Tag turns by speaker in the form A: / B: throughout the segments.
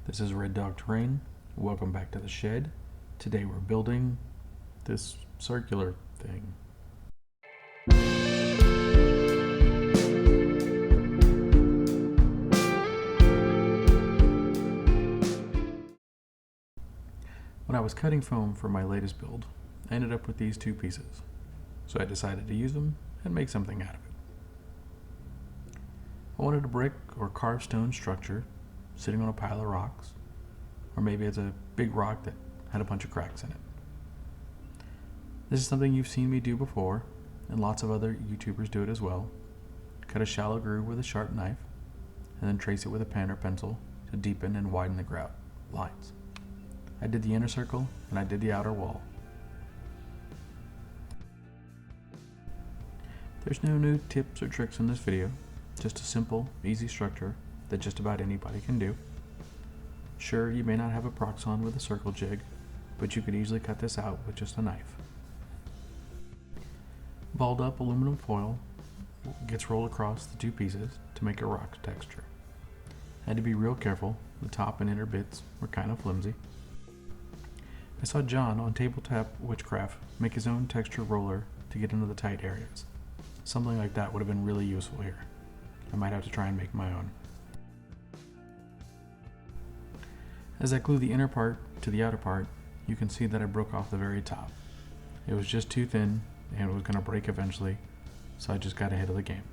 A: This is Red Dog Terrain. Welcome back to the shed. Today we're building this circular thing. When I was cutting foam for my latest build, I ended up with these two pieces, so I decided to use them and make something out of it. I wanted a brick or carved stone structure sitting on a pile of rocks, or maybe it's a big rock that had a bunch of cracks in it. This is something you've seen me do before, and lots of other YouTubers do it as well. Cut a shallow groove with a sharp knife, and then trace it with a pen or pencil to deepen and widen the grout lines. I did the inner circle, and I did the outer wall. There's no new tips or tricks in this video, just a simple, easy structure that just about anybody can do. Sure, you may not have a proxon with a circle jig, but you could easily cut this out with just a knife. Balled up aluminum foil gets rolled across the two pieces to make a rock texture. I had to be real careful, the top and inner bits were kind of flimsy. I saw John on Tabletop Witchcraft make his own texture roller to get into the tight areas. Something like that would have been really useful here. I might have to try and make my own. As I glue the inner part to the outer part, you can see that I broke off the very top. It was just too thin and it was going to break eventually, so I just got ahead of the game.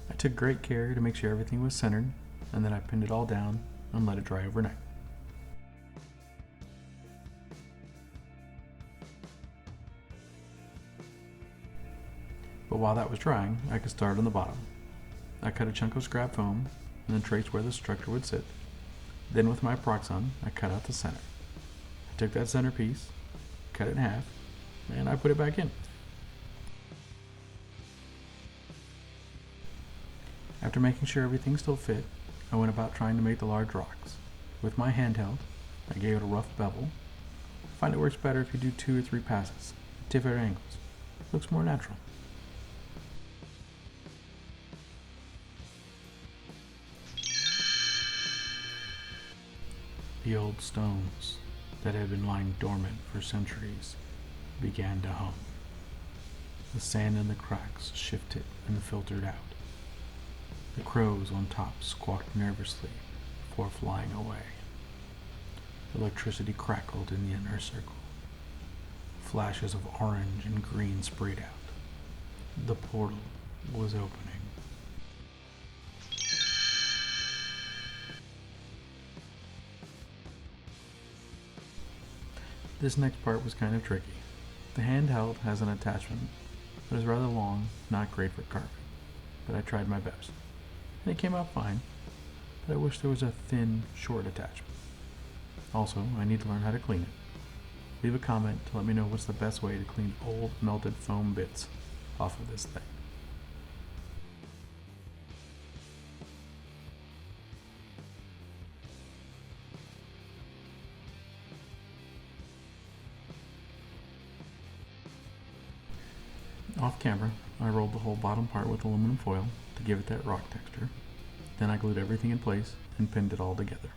A: I took great care to make sure everything was centered, and then I pinned it all down and let it dry overnight. But while that was drying, I could start on the bottom. I cut a chunk of scrap foam and then traced where the structure would sit. Then with my proxon, I cut out the center. I took that center piece, cut it in half, and I put it back in. After making sure everything still fit, I went about trying to make the large rocks. With my handheld, I gave it a rough bevel. I find it works better if you do 2 or 3 passes at different angles. It looks more natural. The old stones that had been lying dormant for centuries began to hum. The sand in the cracks shifted and filtered out. The crows on top squawked nervously before flying away. Electricity crackled in the inner circle. Flashes of orange and green sprayed out. The portal was opening. This next part was kind of tricky. The handheld has an attachment, but is rather long, not great for carving, but I tried my best. And it came out fine, but I wish there was a thin, short attachment. Also, I need to learn how to clean it. Leave a comment to let me know what's the best way to clean old melted foam bits off of this thing. Off camera, I rolled the whole bottom part with aluminum foil to give it that rock texture. Then I glued everything in place and pinned it all together.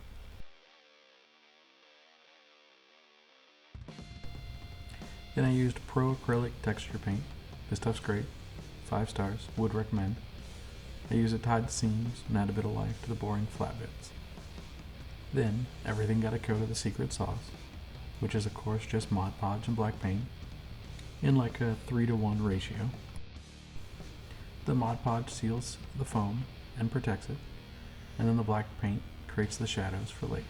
A: Then I used Pro Acrylic texture paint. This stuff's great. 5 stars, would recommend. I used it to hide the seams and add a bit of life to the boring flat bits. Then everything got a coat of the secret sauce, which is of course just Mod Podge and black paint, in like a 3-to-1 ratio. The Mod Podge seals the foam and protects it, and then the black paint creates the shadows for later.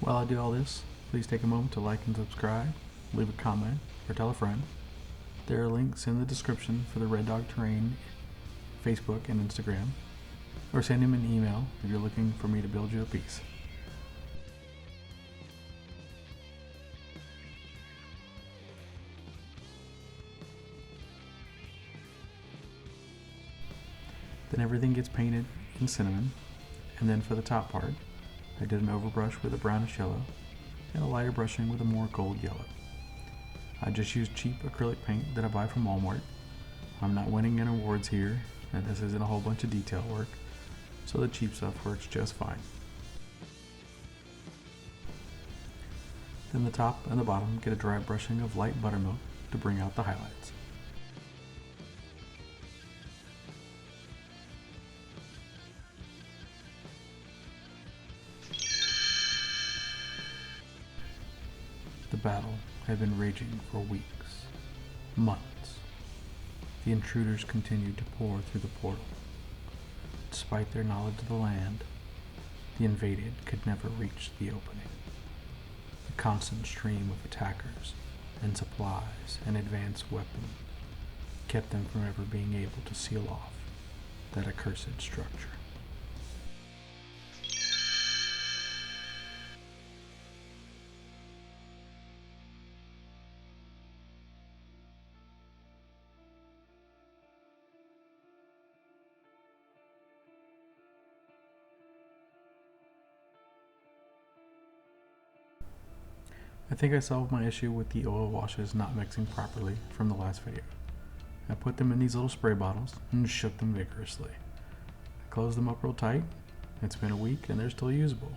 A: While I do all this, please take a moment to like and subscribe, leave a comment, or tell a friend. There are links in the description for the Red Dog Terrain Facebook and Instagram, or send him an email if you're looking for me to build you a piece. Then everything gets painted in cinnamon, And then for the top part, I did an overbrush with a brownish yellow and a lighter brushing with a more gold yellow. I just used cheap acrylic paint that I buy from Walmart. I'm not winning any awards here, and this isn't a whole bunch of detail work, so the cheap stuff works just fine. Then the top and the bottom get a dry brushing of light buttermilk to bring out the highlights. The battle had been raging for weeks, months. The intruders continued to pour through the portal. Despite their knowledge of the land, the invaded could never reach the opening. The constant stream of attackers and supplies and advanced weapons kept them from ever being able to seal off that accursed structure. I think I solved my issue with the oil washes not mixing properly from the last video. I put them in these little spray bottles and shook them vigorously. I closed them up real tight. It's been a week and they're still usable.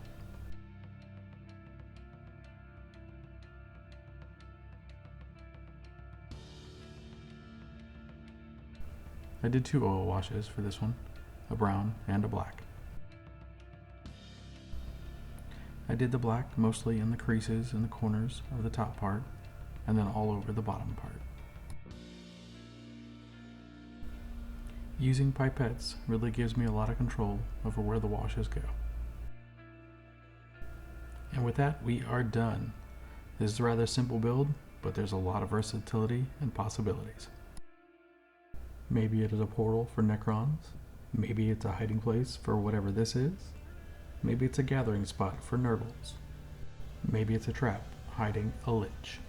A: I did 2 oil washes for this one, a brown and a black. I did the black mostly in the creases and the corners of the top part, and then all over the bottom part. Using pipettes really gives me a lot of control over where the washes go. And with that, we are done. This is a rather simple build, but there's a lot of versatility and possibilities. Maybe it is a portal for Necrons. Maybe it's a hiding place for whatever this is. Maybe it's a gathering spot for Nurgles. Maybe it's a trap hiding a lich.